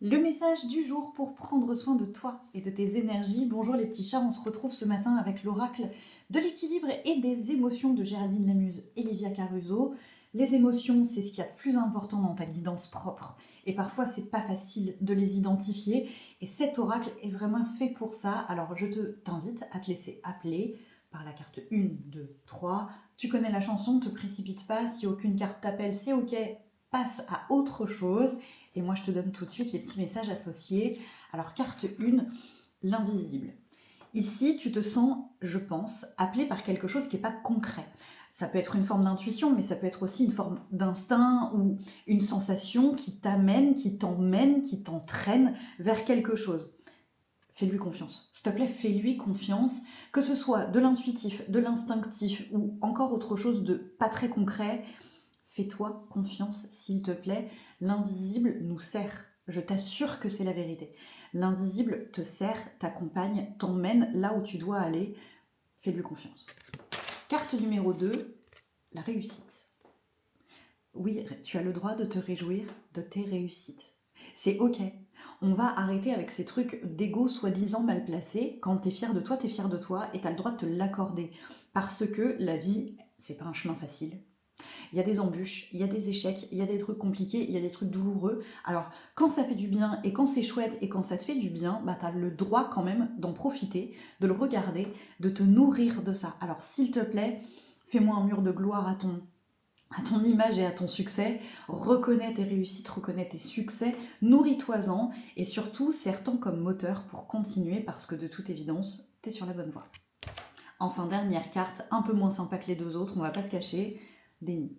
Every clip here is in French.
Le message du jour pour prendre soin de toi et de tes énergies. Bonjour les petits chats, on se retrouve ce matin avec l'oracle de l'équilibre et des émotions de Géraldine Lamuse et Livia Caruso. Les émotions, c'est ce qu'il y a de plus important dans ta guidance propre. Et parfois, c'est pas facile de les identifier. Et cet oracle est vraiment fait pour ça. Alors, t'invite à te laisser appeler par la carte 1, 2, 3. Tu connais la chanson, ne te précipite pas. Si aucune carte t'appelle, c'est ok. Passe à autre chose. Et moi, je te donne tout de suite les petits messages associés. Alors, carte 1, l'invisible. Ici, tu te sens, je pense, appelé par quelque chose qui n'est pas concret. Ça peut être une forme d'intuition, mais ça peut être aussi une forme d'instinct ou une sensation qui t'amène, qui t'emmène, qui t'entraîne vers quelque chose. Fais-lui confiance. S'il te plaît, fais-lui confiance. Que ce soit de l'intuitif, de l'instinctif ou encore autre chose de pas très concret, fais-toi confiance, s'il te plaît. L'invisible nous sert. Je t'assure que c'est la vérité. L'invisible te sert, t'accompagne, t'emmène là où tu dois aller. Fais-lui confiance. Carte numéro 2, la réussite. Oui, tu as le droit de te réjouir de tes réussites. C'est ok. On va arrêter avec ces trucs d'ego soi-disant mal placés. Quand t'es fier de toi, t'es fier de toi et t'as le droit de te l'accorder. Parce que la vie, c'est pas un chemin facile. Il y a des embûches, il y a des échecs, il y a des trucs compliqués, il y a des trucs douloureux. Alors, quand ça fait du bien et quand c'est chouette et quand ça te fait du bien, bah t'as le droit quand même d'en profiter, de le regarder, de te nourrir de ça. Alors, s'il te plaît, fais-moi un mur de gloire à ton image et à ton succès, reconnais tes réussites, reconnais tes succès, nourris-toi-en et surtout sers-t'en comme moteur pour continuer parce que de toute évidence, t'es sur la bonne voie. Enfin, dernière carte, un peu moins sympa que les deux autres, on va pas se cacher, déni.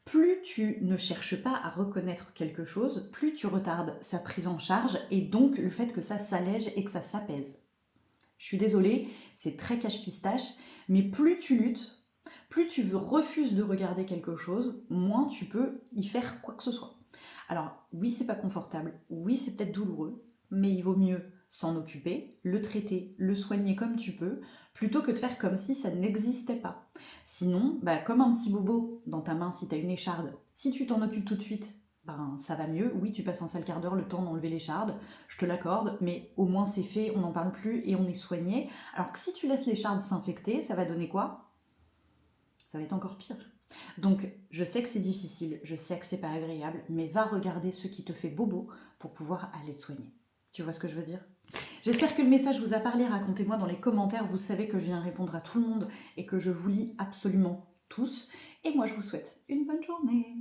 Plus tu ne cherches pas à reconnaître quelque chose, plus tu retardes sa prise en charge et donc le fait que ça s'allège et que ça s'apaise. Je suis désolée, c'est très cache-pistache, mais plus tu luttes, plus tu refuses de regarder quelque chose, moins tu peux y faire quoi que ce soit. Alors oui, c'est pas confortable, oui, c'est peut-être douloureux, mais il vaut mieux s'en occuper, le traiter, le soigner comme tu peux, plutôt que de faire comme si ça n'existait pas. Sinon, bah, comme un petit bobo dans ta main si tu as une écharde, si tu t'en occupes tout de suite, ben, ça va mieux. Oui, tu passes un sale quart d'heure le temps d'enlever l'écharde, je te l'accorde, mais au moins c'est fait, on n'en parle plus et on est soigné. Alors que si tu laisses l'écharde s'infecter, ça va donner quoi? Ça va être encore pire. Donc, je sais que c'est difficile, je sais que c'est pas agréable, mais va regarder ce qui te fait bobo pour pouvoir aller te soigner. Tu vois ce que je veux dire? J'espère que le message vous a parlé, racontez-moi dans les commentaires, vous savez que je viens répondre à tout le monde et que je vous lis absolument tous. Et moi je vous souhaite une bonne journée.